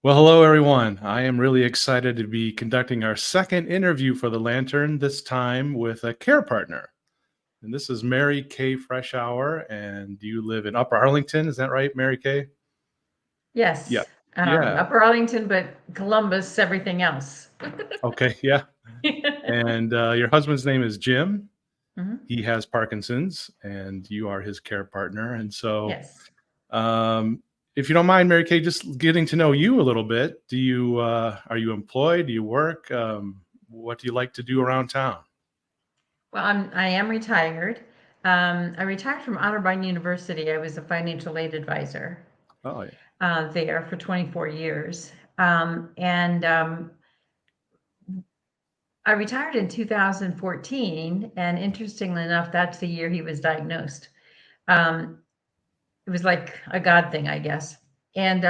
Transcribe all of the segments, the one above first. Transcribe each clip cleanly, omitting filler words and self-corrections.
Well, hello, everyone. I am really excited to be conducting our second interview for the Lantern, this time with a care partner. And this is Mary Kay Freshour, and you live in Upper Arlington. Is that right, Mary Kay? Yeah. Yes, Yeah. Upper Arlington, but Columbus, everything else. Okay. Yeah. And your husband's name is Jim. Mhm. He has Parkinson's, and you are his care partner. And so, Yes. um, if you don't mind, Mary Kay, just getting to know you a little bit. Are you employed? Do you work? What do you like to do around town? Well, I am retired. I retired from Otterbein University. I was a financial aid advisor Oh, yeah. there for 24 years. And I retired in 2014. And interestingly enough, that's the year he was diagnosed. Um, it was like a God thing, I guess. And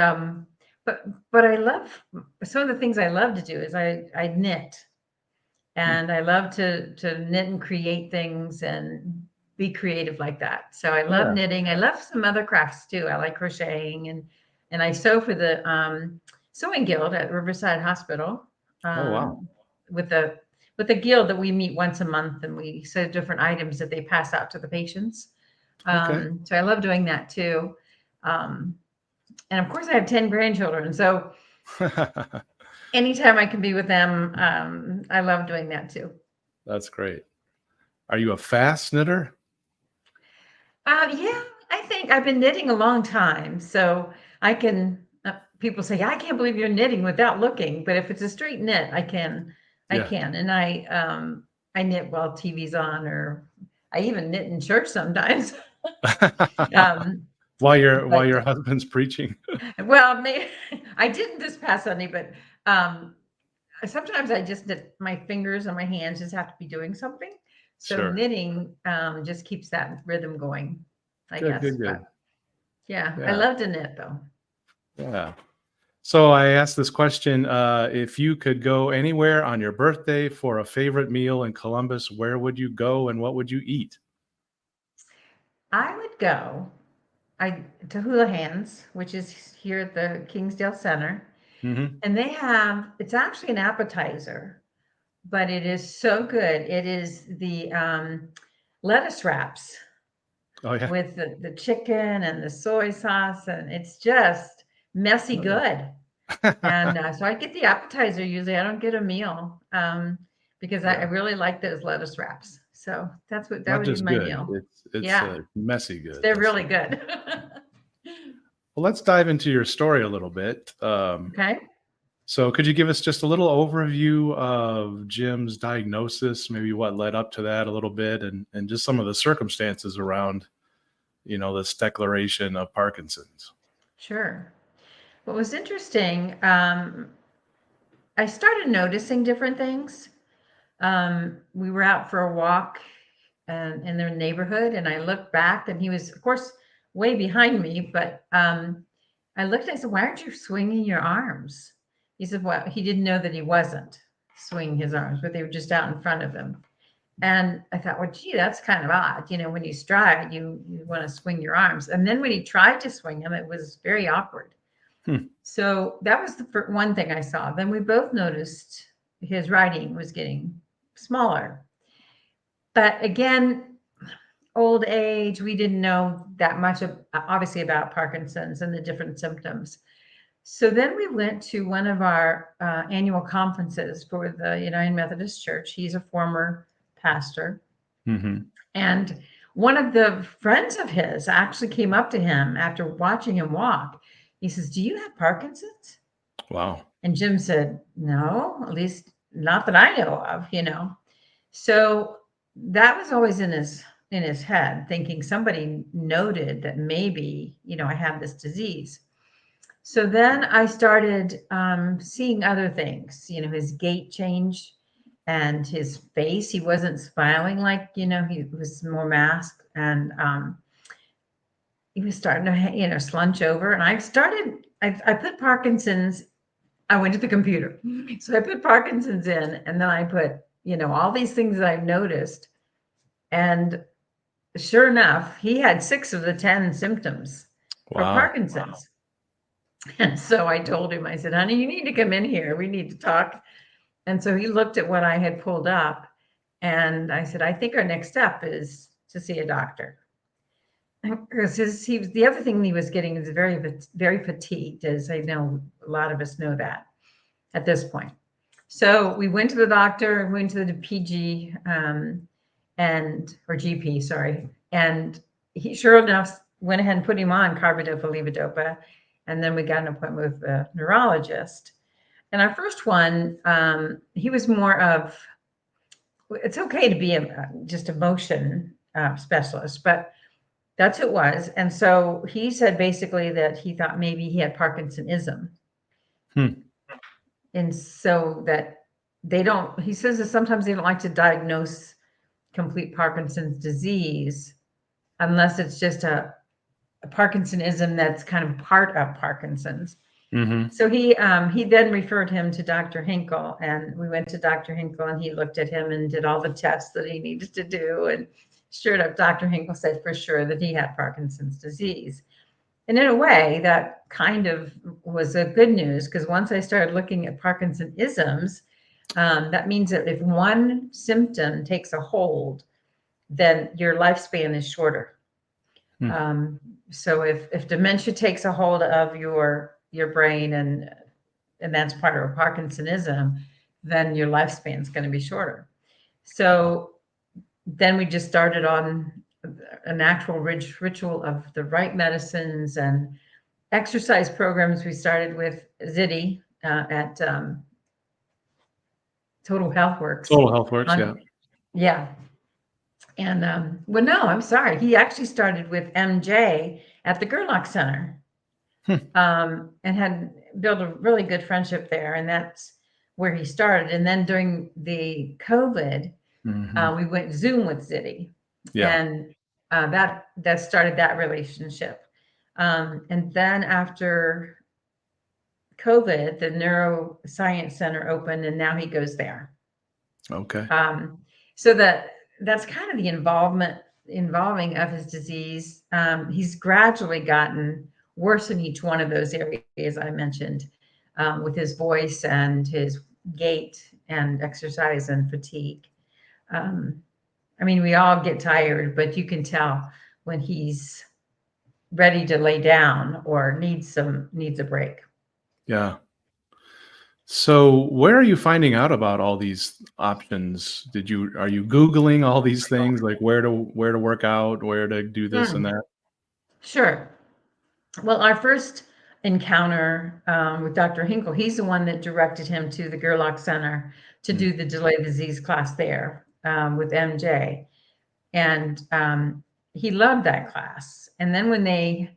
but but I love some of the things I love to do is I knit. Hmm. And I love to knit and create things and be creative like that. So I love Yeah. knitting. I love some other crafts too. I like crocheting and I sew for the sewing guild at Riverside Hospital Oh, wow. um, with the with the guild that we meet once a month and we sew different items that they pass out to the patients. Okay. So I love doing that too. Um, and of course, I have 10 grandchildren. So anytime I can be with them, I love doing that too. That's great. Are you a fast knitter? Yeah, I think I've been knitting a long time, so I can. People say, "I can't believe you're knitting without looking," but if it's a straight knit, I Yeah. can, and I knit while TV's on, or I even knit in church sometimes. um, While but your husband's preaching? well, I didn't this past Sunday, but um, sometimes I just knit my fingers and my hands just have to be doing something. So Sure. knitting just keeps that rhythm going, I Good, guess. good, But good. yeah, I Yeah. love to knit though. Yeah. So I asked this question, if you could go anywhere on your birthday for a favorite meal in Columbus, where would you go and what would you eat? I would go I to Hula Hands, which is here at the Kingsdale Center, Mhm. and they have it's actually an appetizer, but it is so good. It is the lettuce wraps Oh, yeah. with the chicken and the soy sauce, and it's just messy Oh. good. And so I get the appetizer usually. I don't get a meal because I Yeah. really like those lettuce wraps. So that Not would be just my good, meal. it's, Yeah, messy good. they're That's really good. Well, let's dive into your story a little bit. Okay. So could you give us just a little overview of Jim's diagnosis, maybe what led up to that a little bit, and just some of the circumstances around, this declaration of Parkinson's? Sure. What was interesting, I started noticing different things. We were out for a walk in their neighborhood, and I looked back, and he was, of course, way behind me. But I looked and I said, "Why aren't you swinging your arms?" He said, "Well, he didn't know that he wasn't swinging his arms, but they were just out in front of him." And I thought, well, gee, that's kind of odd. When you stride, you want to swing your arms. And then when he tried to swing them, it was very awkward. Hmm. So that was the one thing I saw. Then we both noticed his writing was getting smaller. But again, old age, we didn't know that much obviously about Parkinson's and the different symptoms. So then we went to one of our annual conferences for the United Methodist Church. He's a former pastor. Mhm. And one of the friends of his actually came up to him after watching him walk. He says, "Do you have Parkinson's?" Wow. And Jim said, "No, at least not that I know of." So that was always in his head, thinking somebody noted that maybe I have this disease. So then I started seeing other things. His gait changed and his face. He wasn't smiling like he was more masked, and he was starting to slunch over. And I put Parkinson's. I went to the computer. So I put Parkinson's in, and then I put all these things that I've noticed. And sure enough, he had 6 of the 10 symptoms for Wow. Parkinson's. And so I told him, I said, honey, you need to come in here. We need to talk. And so he looked at what I had pulled up, and I said, I think our next step is to see a doctor. Because he was, the other thing he was getting is very fatigued, as I know a lot of us know that at this point. So we went to the doctor, went to the PG or GP, sorry, and he sure enough went ahead and put him on carbidopa levodopa, and then we got an appointment with a neurologist. And our first one, he was more of, it's okay to be just a motion specialist, but that's who it was. And so he said basically that he thought maybe he had Parkinsonism. Hmm. And so that he says that sometimes they don't like to diagnose complete Parkinson's disease unless it's just a Parkinsonism that's kind of part of Parkinson's. Mm-hmm. So he then referred him to Dr. Hinkle, and we went to Dr. Hinkle, and he looked at him and did all the tests that he needed to do. And sure enough, Dr. Hinkle said for sure that he had Parkinson's disease. And in a way, that kind of was a good news, because once I started looking at Parkinsonisms, that means that if one symptom takes a hold, then your lifespan is shorter. Hmm. So if dementia takes a hold of your brain, and that's part of a Parkinsonism, then your lifespan is going to be shorter. So then we just started on an actual ritual of the right medicines and exercise programs. We started with Zitty at Total Health Works. Total Health Works, yeah. Yeah. And well, no, I'm sorry. He actually started with MJ at the Gerlach Center, and had built a really good friendship there. And that's where he started. And then during the COVID, we went Zoom with Zitty, Yeah. and that started that relationship. And then after COVID, the Neuroscience Center opened, and now he goes there. Okay. So that's kind of the involving of his disease. He's gradually gotten worse in each one of those areas I mentioned, with his voice and his gait and exercise and fatigue. I mean, we all get tired, but you can tell when he's ready to lay down or needs a break. Yeah. So where are you finding out about all these options? Are you Googling all these things, like where to work out, where to do this and that? Sure. Well, our first encounter with Dr. Hinkle, he's the one that directed him to the Gerlach Center to do the delay disease class there, with MJ. And he loved that class. And then when they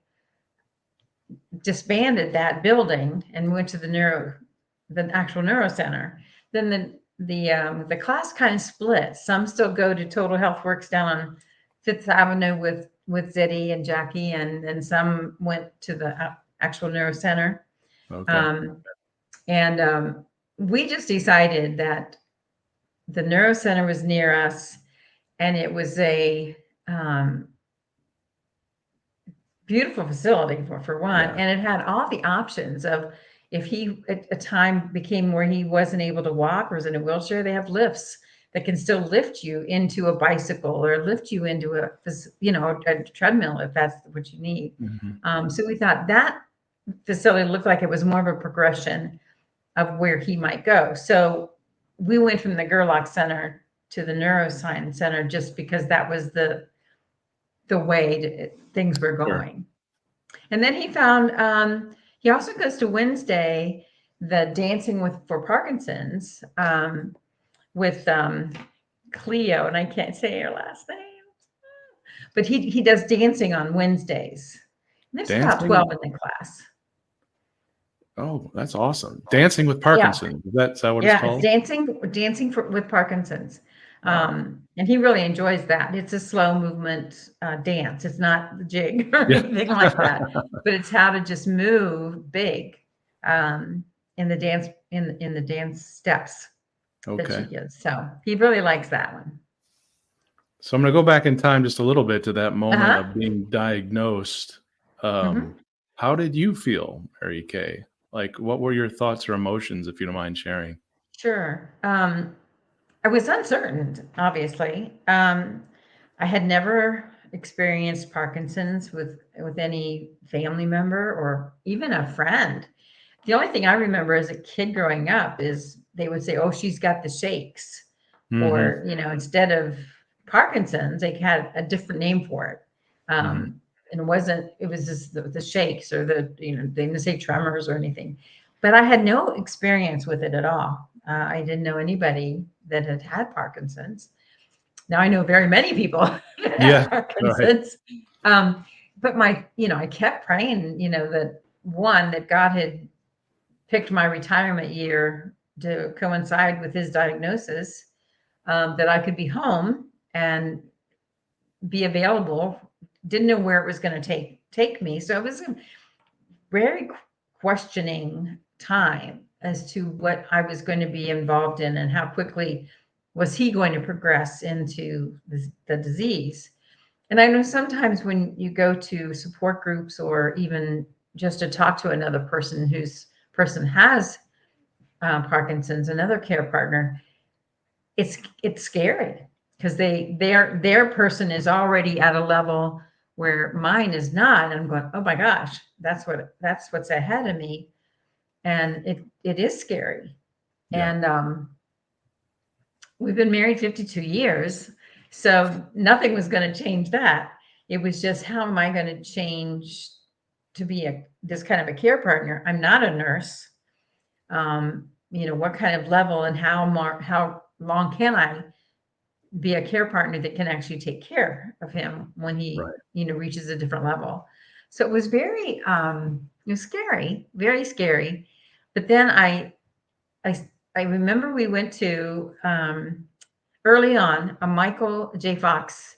disbanded that building and went to the actual neuro center, then the class kind of split. Some still go to Total Health Works down on Fifth Avenue with Zitty and Jackie, and some went to the actual neuro center. Okay. And we just decided that the neuro center was near us, and it was a beautiful facility for one, Yeah. and it had all the options of, if he at a time became where he wasn't able to walk or was in a wheelchair, they have lifts that can still lift you into a bicycle or lift you into a treadmill if that's what you need. So we thought that facility looked like it was more of a progression of where he might go. So we went from the Gerlach Center to the Neuroscience Center just because that was the way things were going. Sure. And then he found, he also goes to Wednesday, the Dancing for Parkinson's, with Cleo, and I can't say her last name, but he does dancing on Wednesdays. And there's about 12 in the class. Oh, that's awesome. Dancing with Parkinson's. Yeah. Is that what it's called? Dancing with Parkinson's. Wow. And he really enjoys that. It's a slow movement dance. It's not the jig or anything like that, but it's how to just move big in the dance in the dance steps that she gives. So he really likes that one. So I'm going to go back in time just a little bit to that moment of being diagnosed. How did you feel, Mary Kay? Like, what were your thoughts or emotions, if you don't mind sharing? Sure. I was uncertain, obviously. I had never experienced Parkinson's with any family member or even a friend. The only thing I remember as a kid growing up is they would say, "Oh, she's got the shakes," Hmm. or instead of Parkinson's, they had a different name for it. Hmm. And it was just the shakes or they didn't say tremors or anything. But I had no experience with it at all. I didn't know anybody that had Parkinson's. Now I know very many people that have Yeah. Right. Parkinson's. But I kept praying, that God had picked my retirement year to coincide with his diagnosis, that I could be home and be available. Didn't know where it was going to take me, so it was a very questioning time as to what I was going to be involved in and how quickly was he going to progress into the disease. And I know sometimes when you go to support groups or even just to talk to another person has Parkinson's, another care partner, it's scary because their person is already at a level where mine is not. And I'm going, oh my gosh, that's what's ahead of me, and it is scary. Yeah. And we've been married 52 years, so nothing was going to change that. It was just how am I going to change to be this kind of a care partner? I'm not a nurse. What kind of level and how long can I be a care partner that can actually take care of him when he Right. reaches a different level? So it was it was scary, very scary. But then I I remember we went to early on a Michael J. Fox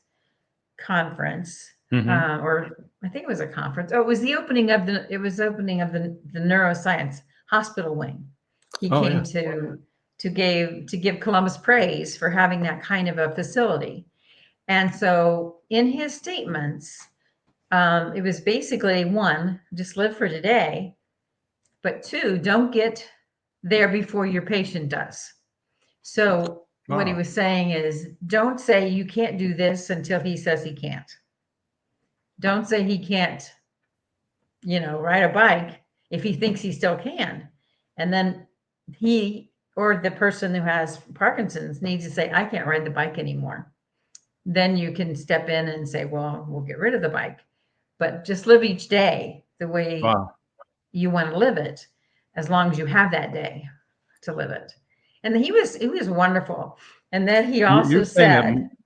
conference, Hmm. or I think it was a conference. Oh, it was the opening of the neuroscience hospital wing. He Oh, came yeah. to give Columbus praise for having that kind of a facility. And so in his statements, it was basically one, just live for today, but two, don't get there before your patient does. So what he Oh, was saying is, don't say you can't do this until he says he can't. Don't say he can't, ride a bike if he thinks he still can. And then he or the person who has Parkinson's needs to say, I can't ride the bike anymore. Then you can step in and say, well, we'll get rid of the bike. But just live each day the way wow. you want to live it, as long as you have that day to live it. And he was wonderful. And then he You, also you're saying that said,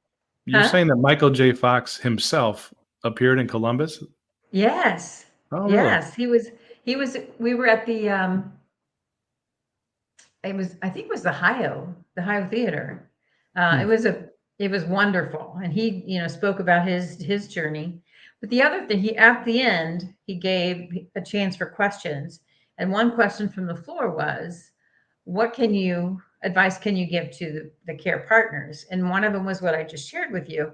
you're huh? saying that Michael J. Fox himself appeared in Columbus? Yes. Oh, really? Yes. He was we were at the I think it was the Hio Theater. Hmm. It was wonderful. And he, spoke about his journey. But the other thing, he at the end, he gave a chance for questions. And one question from the floor was, what advice can you give to the care partners? And one of them was what I just shared with you.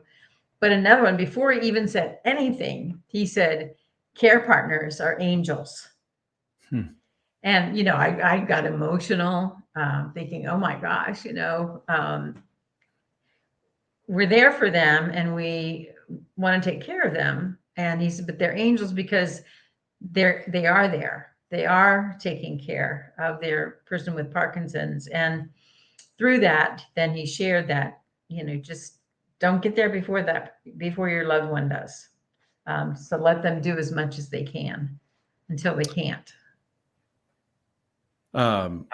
But another one, before he even said anything, he said, care partners are angels. Hmm. And, I got emotional, thinking, oh my gosh, we're there for them and we want to take care of them. And he said, but they're angels because they are there. They are taking care of their person with Parkinson's. And through that, then he shared that, just don't get there before your loved one does. So let them do as much as they can until they can't. Um,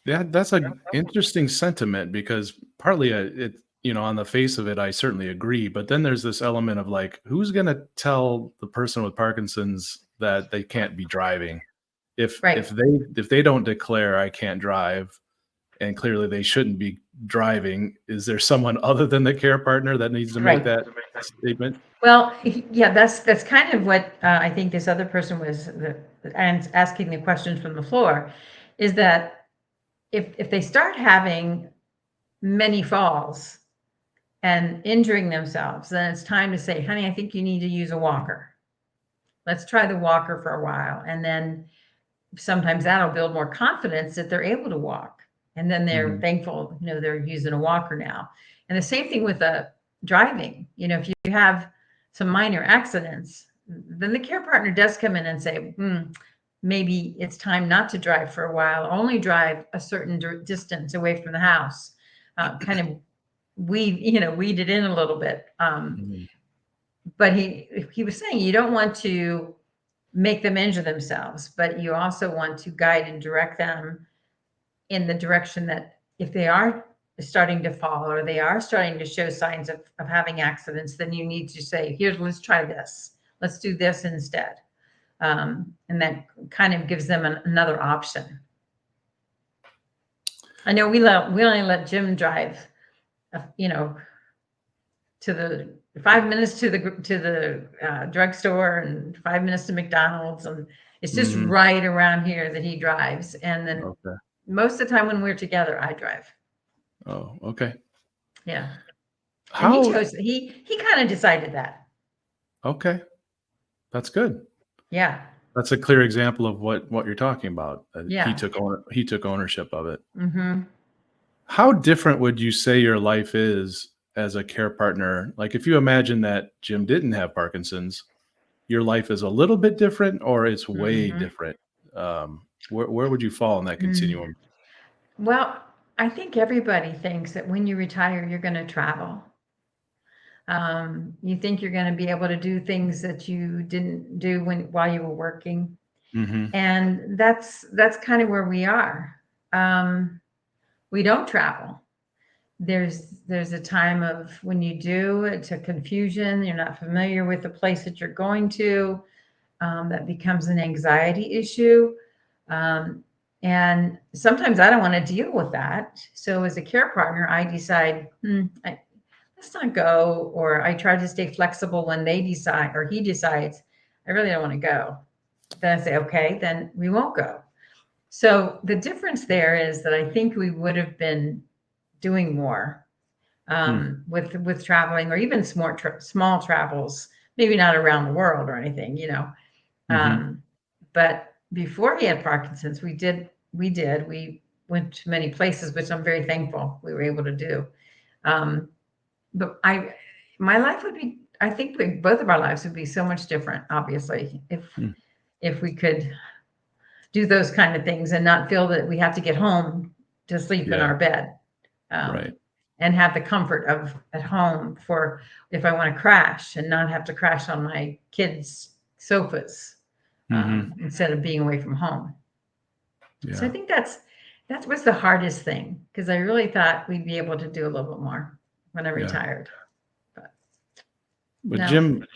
yeah, that's a interesting sentiment because partly on the face of it, I certainly agree. But then there's this element of like, who's going to tell the person with Parkinson's that they can't be driving? If Right. they don't declare I can't drive, and clearly they shouldn't be driving, is there someone other than the care partner that needs to make Right. that statement? Well, yeah, that's kind of what I think this other person was and asking the questions from the floor, is that if they start having many falls and injuring themselves, then it's time to say, honey, I think you need to use a walker. let's try the walker for a while. And then sometimes that'll build more confidence that they're able to walk. And then they're Mhm. thankful, they're using a walker now. And the same thing with driving. If you have some minor accidents, then the care partner does come in and say, maybe it's time not to drive for a while, only drive a certain distance away from the house, kind of weed it in a little bit. Mhm. But he was saying you don't want to make them injure themselves, but you also want to guide and direct them in the direction that if they are starting to fall or they are starting to show signs of having accidents, then you need to say, here's, let's try this. Let's do this instead. And that kind of gives them another option. I know we only let Jim drive, to the 5 minutes to the drugstore and 5 minutes to McDonald's, and it's just Mhm. right around here that he drives. And then Okay. most of the time when we're together, I drive. Oh, okay. Yeah, and he How chose. He kind of decided that. okay. That's good. Yeah, That's a clear example of what you're talking about. yeah. He took ownership of it. Hmm. How different would you say your life is as a care partner? Like, if you imagine that Jim didn't have Parkinson's, your life is a little bit different or it's way Hmm. different? Where would you fall in that continuum? Well, I think everybody thinks that when you retire, you're going to travel. You think you're going to be able to do things that you didn't do while you were working, Mhm. and that's kind of where we are. We don't travel. There's a time of when you do, it's a confusion. You're not familiar with the place that you're going to. That becomes an anxiety issue. Um, and sometimes I don't want to deal with that. So as a care partner, I decide, let's not go, or I try to stay flexible when they decide or he decides, I really don't want to go. Then I say, okay, then we won't go. So the difference there is that I think we would have been doing more Hmm. with traveling, or even small travels, maybe not around the world or anything, Mhm. um, but before he had Parkinson's, we went to many places, which I'm very thankful we were able to do. Um, but my life would be, I think both of our lives would be so much different, obviously, Hmm. if we could do those kind of things and not feel that we have to get home to sleep in Yeah, our bed, right. and have the comfort of at home for if I want to crash and not have to crash on my kids' sofas, Mhm. instead of being away from home. So I Yeah, think that was the hardest thing, because I really thought we'd be able to do a little bit more when I yeah. retired. But But no. Jim,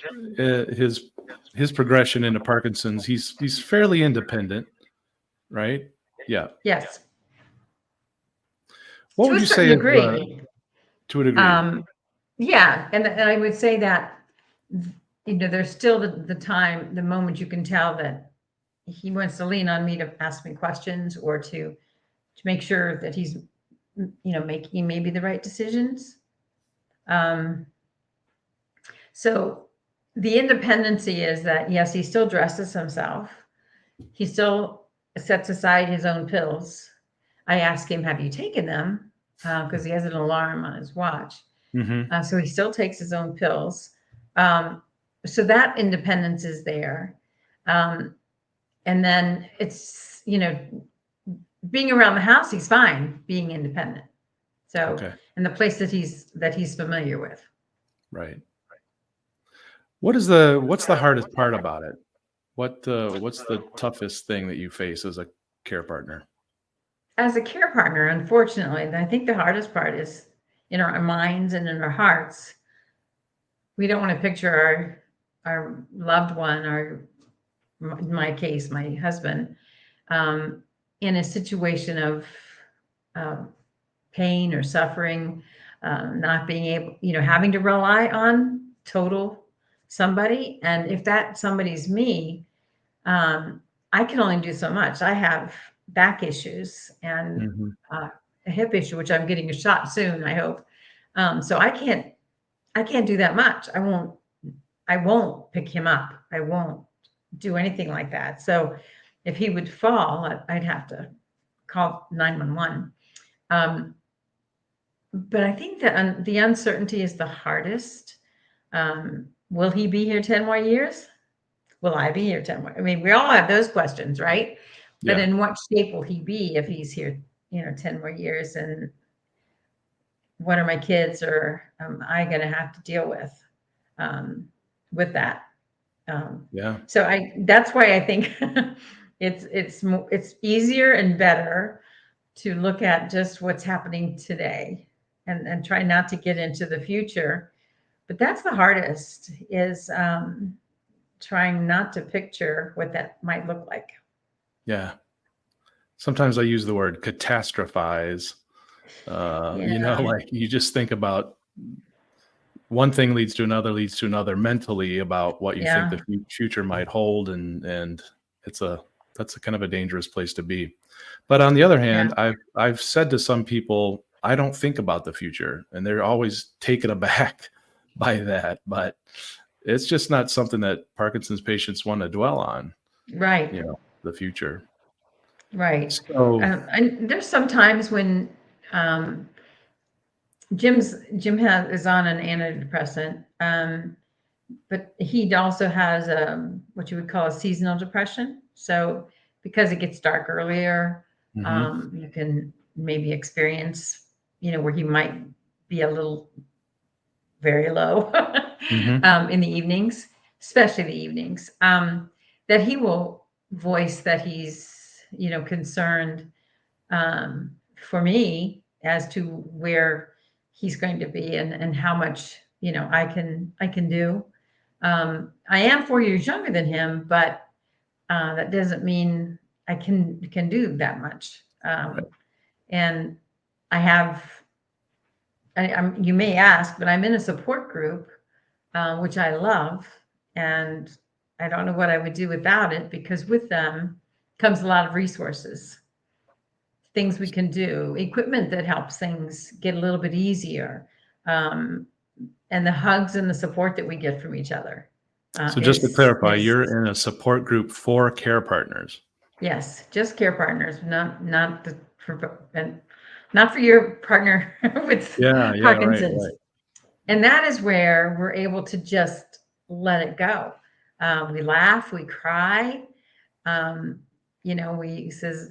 his progression into Parkinson's, he's fairly independent, right? Yeah. Yes, What to would a you certain say is degree. to a degree? Um, yeah, and I would say that there's still the time, the moment you can tell that he wants to lean on me to ask me questions, or to make sure that he's making maybe the right decisions. Um, so the independency is that, yes, he still dresses himself. He still sets aside his own pills. I ask him, have you taken them? Because he has an alarm on his watch. Mhm. So he still takes his own pills. So that independence is there. Um, and then it's, being around the house, he's fine being independent. So, Okay, in the place that he's familiar with. right. What's the hardest part about it? What's the toughest thing that you face as a care partner? As a care partner, unfortunately, I think the hardest part is in our minds and in our hearts. We don't want to picture our loved one, or in my case, my husband, um, in a situation of um, pain or suffering, not being able, having to rely on total somebody. And if that somebody's me, um, I can only do so much. I have back issues and Mhm. uh, a hip issue, which I'm getting a shot soon, I hope. So I can't do that much. I won't pick him up. I won't. do anything like that. So if he would fall, I'd have to call 911. Um, but I think that the uncertainty is the hardest. Will he be here 10 more years? Will I be here 10 more? I mean, we all have those questions, right? But Yeah. in what shape will he be if he's here, 10 more years? And what are my kids or am I going to have to deal um, with that? Yeah. So that's why I think it's easier and better to look at just what's happening today and try not to get into the future. But that's the hardest is trying not to picture what that might look like. Yeah. Sometimes I use the word catastrophize. Yeah, Like you just think about one thing leads to another mentally about what you think the yeah, future might hold, and it's a that's a kind of a dangerous place to be. But on the other yeah, hand, I've said to some people, I don't think about the future, and they're always taken aback by that. But it's just not something that Parkinson's patients want to dwell on, right, the future. right. So, And there's some times when um, Jim is on an antidepressant, but he also has what you would call a seasonal depression. So because it gets dark earlier, mhm, you can maybe experience, where he might be a little very low mhm, in the evenings, especially the evenings. That he will voice that he's, concerned for me as to where he's going to be and how much I can do. I am 4 years younger than him, but that doesn't mean I can do that much. right. And I have. You may ask, but I'm in a support group, which I love, and I don't know what I would do without it because with them comes a lot of resources, things we can do, equipment that helps things get a little bit easier, um, and the hugs and the support that we get from each other So just to clarify, is you're in a support group for care partners. yes, just care partners, and not for your partner with Yeah, yeah, right, Parkinson's. right. And that is where we're able to just let it go. We laugh, we cry. Um, we says,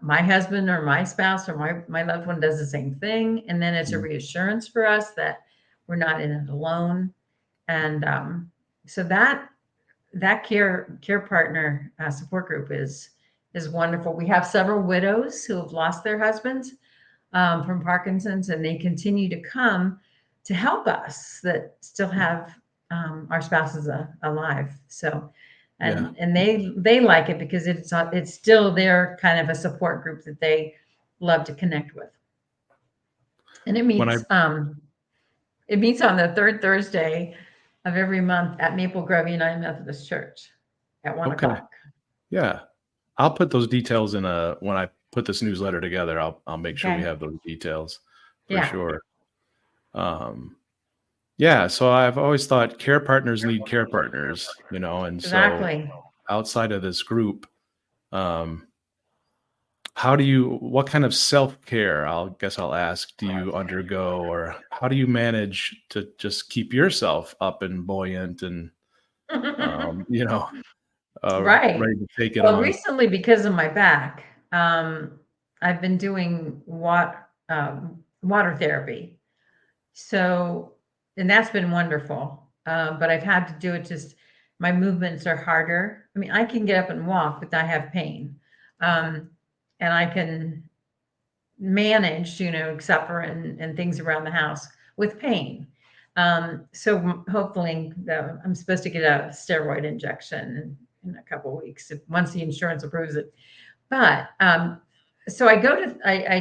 my husband or my spouse or my loved one does the same thing, and then it's a Mm. reassurance for us that we're not in it alone. And so that care partner support group is wonderful. We have several widows who have lost their husbands from Parkinson's, and they continue to come to help us that still have our spouses alive. So, Yeah. and they like it because it's still their kind of a support group that they love to connect with. And When I it meets on the third Thursday of every month at Maple Grove United Methodist Church at one Okay. o'clock. Yeah. I'll put those details in a when I put this newsletter together, I'll make sure we Okay. have those details for Yeah. sure. Um, yeah, so I've always thought care partners need care partners, and so Exactly. outside of this group, um, what kind of self-care, I'll ask, do you undergo, or how do you manage to just keep yourself up and buoyant and, you know, Right. ready to take it Well, on? recently, because of my back, I've been doing water therapy. So, and that's been wonderful. But I've had to do it just, my movements are harder. I mean, I can get up and walk, but I have pain. Um, and I can manage, supper and things around the house with pain. So hopefully I'm supposed to get a steroid injection in a couple of weeks once the insurance approves it. But so I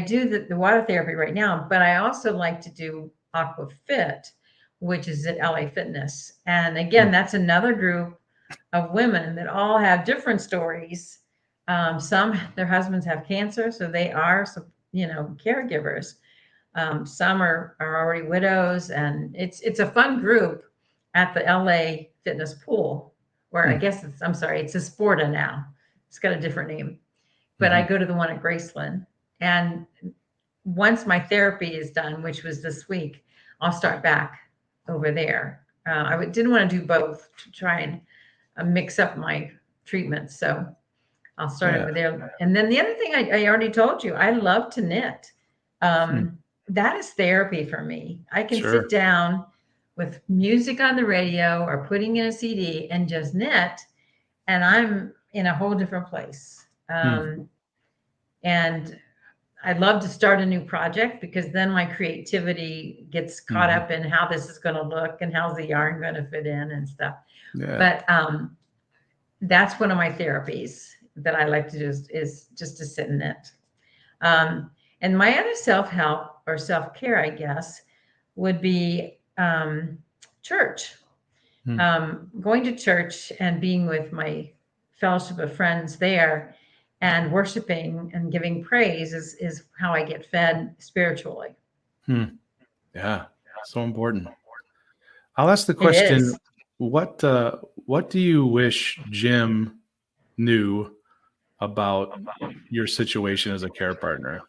do the water therapy right now, but I also like to do Aqua Fit, which is at LA Fitness. And again, Mm, that's another group of women that all have different stories. Some their husbands have cancer, so they are caregivers. Some are already widows, and it's a fun group at the LA Fitness pool. or I Hmm. guess I'm sorry, it's a Sporta now. It's got a different name, but I Hmm. go to the one at Graceland. And once my therapy is done, which was this week, I'll start back over there. Didn't want to do both to try and mix up my treatments. So I'll start Yeah. over there. And then the other thing I already told you, I love to knit. Hmm. That is therapy for me. I can sit Sure. down with music on the radio or putting in a CD and just knit, and I'm in a whole different place. Hmm. And I love to start a new project because then my creativity gets caught Hmm. up in how this is going to look and how's the yarn going to fit in and stuff. Yeah. But that's one of my therapies that I like to do is just to sit in it. Um, and my other self help or self care, I guess, would be church. Hmm. Going to church and being with my fellowship of friends there and worshiping and giving praise is how I get fed spiritually. Hmm. Yeah. So important. I'll ask the It question, is. what do you wish Jim knew about your situation as a care partner?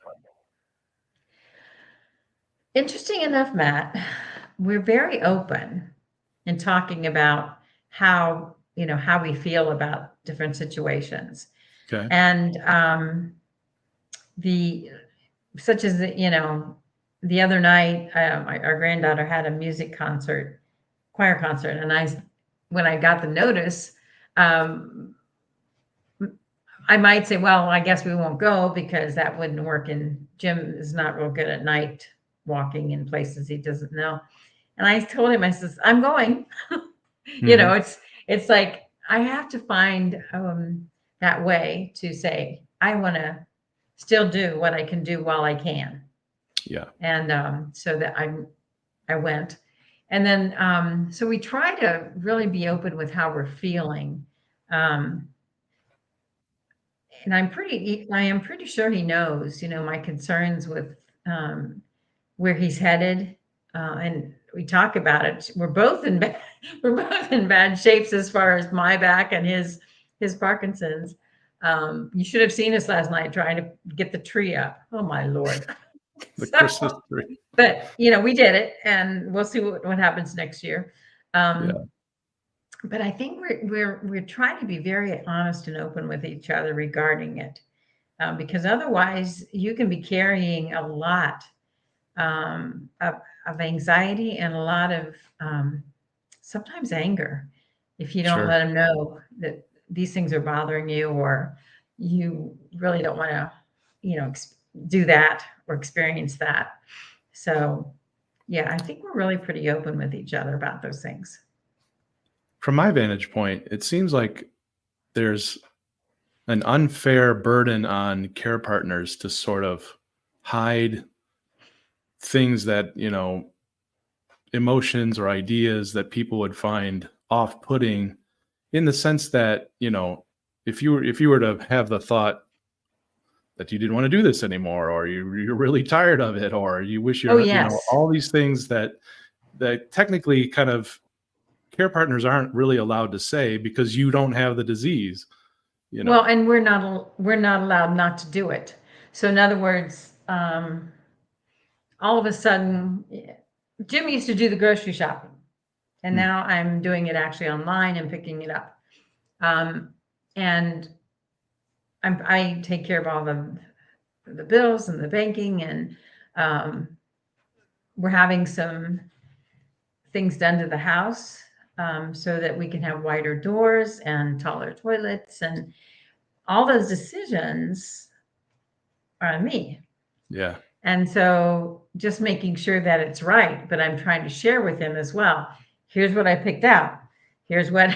Interesting enough, Matt, we're very open in talking about how we feel about different situations. Okay. And the such as the other night, our granddaughter had a music concert, choir concert, and when I got the notice, um, I might say, well, I guess we won't go because that wouldn't work. And Jim is not real good at night walking in places he doesn't know. And I told him, I says, I'm going. Hmm. It's like I have to find that way to say I want to still do what I can do while I can, Yeah. and so that I went, and then so we try to really be open with how we're feeling, um, and I am pretty sure he knows, my concerns with um, where he's headed, and we talk about it. We're both in bad shapes as far as my back and his Parkinson's. You should have seen us last night trying to get the tree up. Oh my Lord! The So, Christmas tree. but we did it, and we'll see what happens next year. Yeah. But I think we're trying to be very honest and open with each other regarding it, because otherwise you can be carrying a lot of anxiety and a lot of sometimes anger if you don't Sure. let them know that these things are bothering you, or you really don't want to, do that or experience that. So, yeah, I think we're really pretty open with each other about those things. From my vantage point, it seems like there's an unfair burden on care partners to sort of hide things that, emotions or ideas that people would find off-putting, in the sense that, if you were to have the thought that you didn't want to do this anymore, or you're really tired of it, or you wish Oh, you yes. all these things that technically kind of care partners aren't really allowed to say because you don't have the disease, you Well, know. and we're not allowed not to do it. So in other words, all of a sudden, Jim used to do the grocery shopping, and Hmm. now I'm doing it actually online and picking it up. Um, and I take care of all the bills and the banking, and um, we're having some things done to the house, so that we can have wider doors and taller toilets, and all those decisions are on me. Yeah. And so just making sure that it's right, but I'm trying to share with him as well. Here's what I picked out. Here's what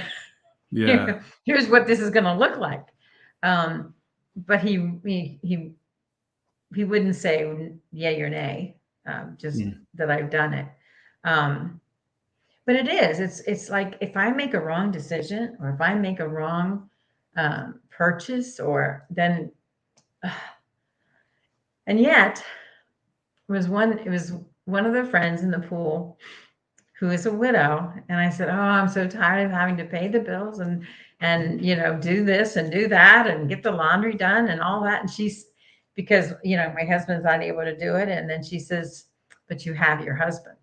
Yeah. here's what this is going to look like. Um, but he wouldn't say yay or nay, just Hmm. that I've done it. Um, but it's like if I make a wrong decision, or if I make a wrong purchase, or then and yet it was one of the friends in the pool who is a widow. And I said, "Oh, I'm so tired of having to pay the bills and do this and do that and get the laundry done and all that." And she's because my husband's not able to do it. And then she says, "But you have your husband."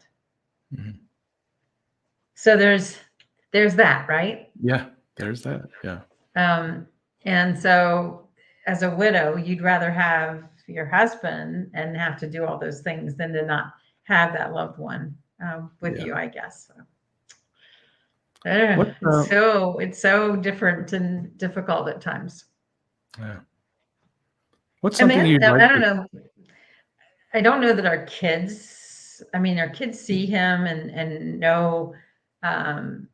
Mhm. So there's that, right? Yeah, there's that. Yeah. Um, and so as a widow, you'd rather have your husband and have to do all those things than to not have that loved one with Yeah. you, I guess. So, What it's so different and difficult at times. yeah. What's And something then you'd I like don't to know. I don't know that our kids. I mean, our kids see him and know um,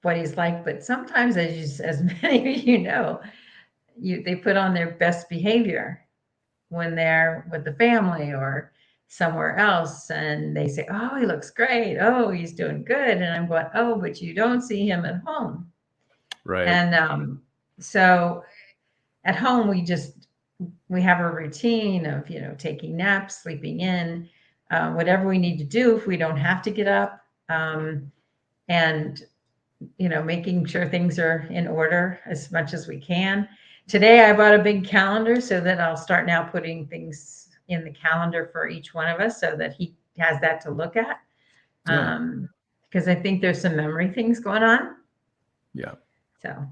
what he's like, but sometimes, as many of you know, they put on their best behavior when they're with the family or somewhere else, and they say, "Oh, he looks great. Oh, he's doing good." And I'm going, "Oh, but you don't see him at home." right. And so at home, we have a routine of taking naps, sleeping in, whatever we need to do if we don't have to get up, and making sure things are in order as much as we can. Today, I bought a big calendar so that I'll start now putting things in the calendar for each one of us so that he has that to look at. Yeah. Because I think there's some memory things going on. Yeah. So,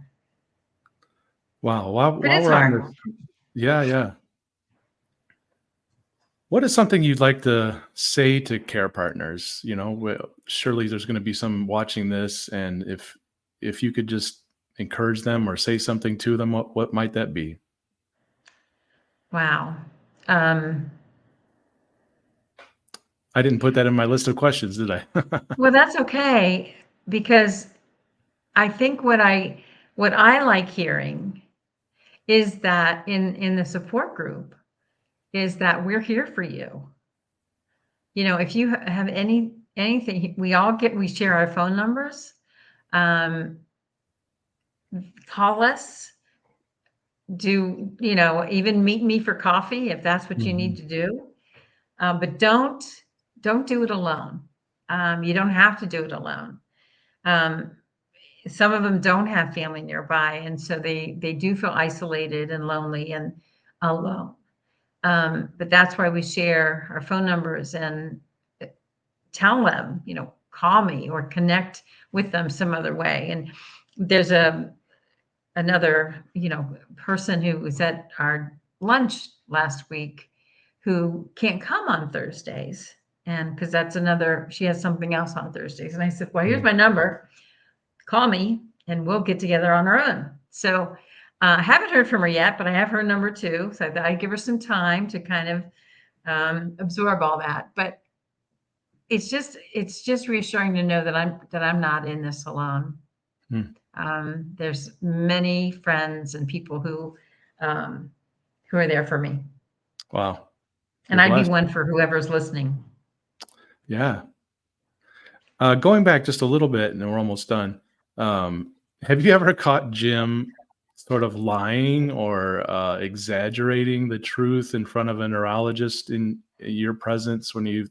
Wow. While but while it's we're on hard. this, yeah, yeah. What is something you'd like to say to care partners? Surely there's going to be some watching this, and if you could just encourage them or say something to them, what might that be? Wow. Um, I didn't put that in my list of questions, did I? well, that's okay because I think what I like hearing is that in the support group is that we're here for you. If you have anything, we share our phone numbers. Um, call us. Even meet me for coffee if that's what you need Mhm. to do. But don't do it alone. You don't have to do it alone. Um, some of them don't have family nearby, and so they do feel isolated and lonely and alone. But that's why we share our phone numbers and tell them, call me or connect with them some other way. And there's another, person who was at our lunch last week who can't come on Thursdays. And because she has something else on Thursdays. And I said, "Well, here's Mm. my number. Call me and we'll get together on our own." So I haven't heard from her yet, but I have her number too. So I thought I'd give her some time to kind of absorb all that. But it's just reassuring to know that I'm not in this alone. Mm. There's many friends and people um, who are there for me, Wow. and You're I'd be blessed. one for whoever's listening. Yeah. Going back just a little bit, and then we're almost done. Have you ever caught Jim sort of lying or exaggerating the truth in front of a neurologist in your presence when you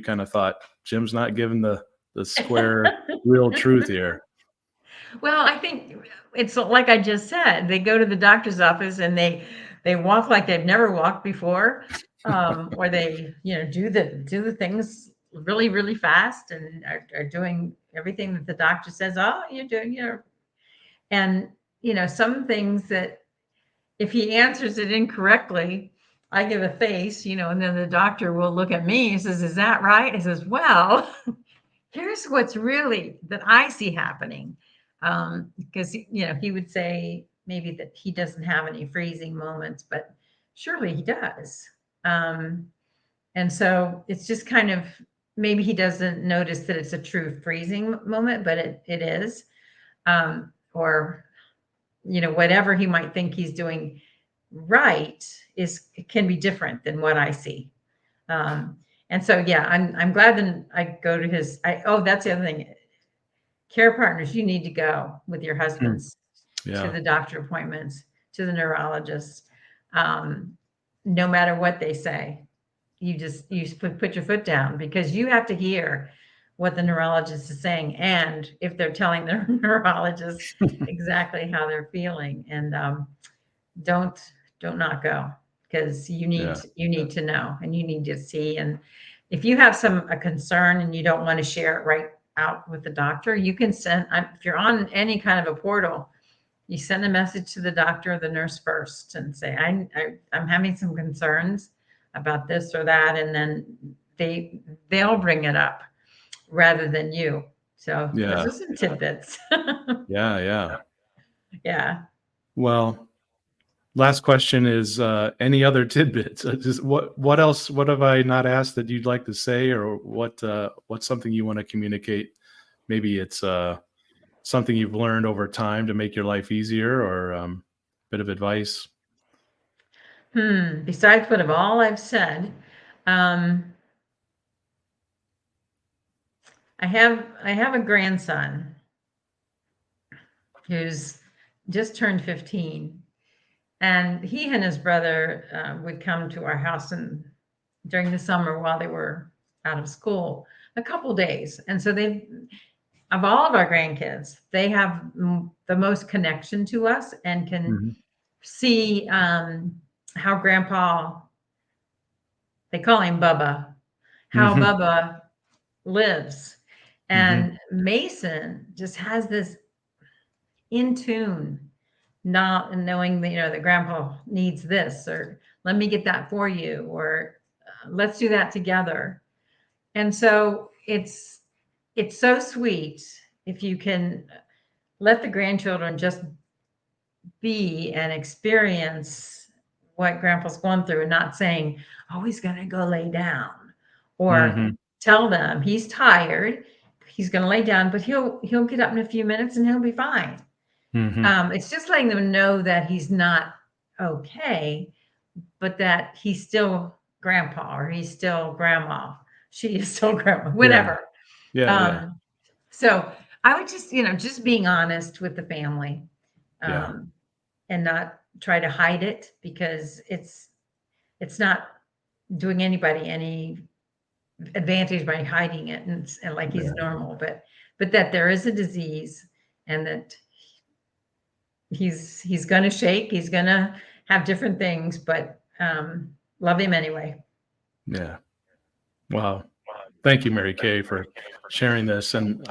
kind of thought Jim's not giving the square real truth here? Well, I think it's like I just said. They go to the doctor's office and they walk like they've never walked before, or they do the things really really fast and are doing everything that the doctor says. "Oh, you're doing and some things that if he answers it incorrectly, I give a face, and then the doctor will look at me and says, "Is that right?" I says, "Well, here's what's really that I see happening." Because he would say maybe that he doesn't have any freezing moments, but surely he does. Um, and so it's just kind of maybe he doesn't notice that it's a true freezing moment, but it is. Or whatever he might think he's doing right can be different than what I see. Um, and so yeah, I'm glad that I go to that's the other thing. Care partners, you need to go with your Mm. husbands to Yeah. the doctor appointments, to the neurologist. Um, no matter what they say, you put your foot down because you have to hear what the neurologist is saying, and if they're telling their neurologist exactly how they're feeling. And don't don't not go, because Yeah. you need to know, and you need to see. And if you have a concern and you don't want to share it right out with the doctor, you can send, if you're on any kind of a portal, you send a message to the doctor or the nurse first and say, I'm having some concerns about this or that, and then they'll bring it up rather than you. So those Yeah. are some tidbits. Yeah. Yeah. Yeah. Well, last question is any other tidbits? Just what else? What have I not asked that you'd like to say, or what's something you want to communicate? Maybe it's something you've learned over time to make your life easier, or bit of advice. Besides what of all I've said, um, I have a grandson who's just turned 15, and he and his brother would come to our house and during the summer while they were out of school a couple days. And so they, of all of our grandkids, they have the most connection to us and can Hmm. see how grandpa, they call him Bubba, how Hmm. Bubba lives. Hmm. And Mason just has this in tune, not knowing that, that grandpa needs this, or let me get that for you, or let's do that together. And so it's so sweet if you can let the grandchildren just be and experience what grandpa's going through, and not saying, oh, he's going to go lay down, or Hmm. tell them he's tired, he's going to lay down, but he'll get up in a few minutes and he'll be fine. Hmm. It's just letting them know that he's not okay, but that he's still grandpa, or he's still grandma, she is still grandma, Yeah. whatever. Yeah. Yeah. um, so I would just, just being honest with the family, Yeah. um, and not try to hide it, because it's not doing anybody any advantage by hiding it, and like he's Yeah. normal, but that there is a disease, and that he's going to shake, he's going to have different things, but love him anyway. Yeah. Wow. Thank you, Mary Kay, for sharing this. And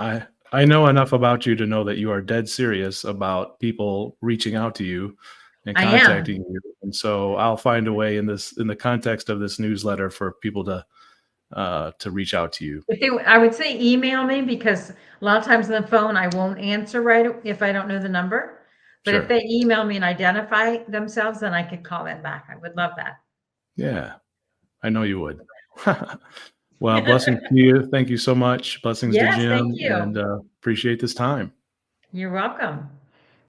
I know enough about you to know that you are dead serious about people reaching out to you and I am. contacting you. And so I'll find a way in the context of this newsletter for people to reach out to you. I would say email me, because a lot of times on the phone I won't answer right if I don't know the number. But if Sure. they email me and identify themselves, then I could call them back. I would love that. Yeah, I know you would. Well, blessings to you. Thank you so much. Blessings to Yes, thank Jim, you. and appreciate this time. You're welcome.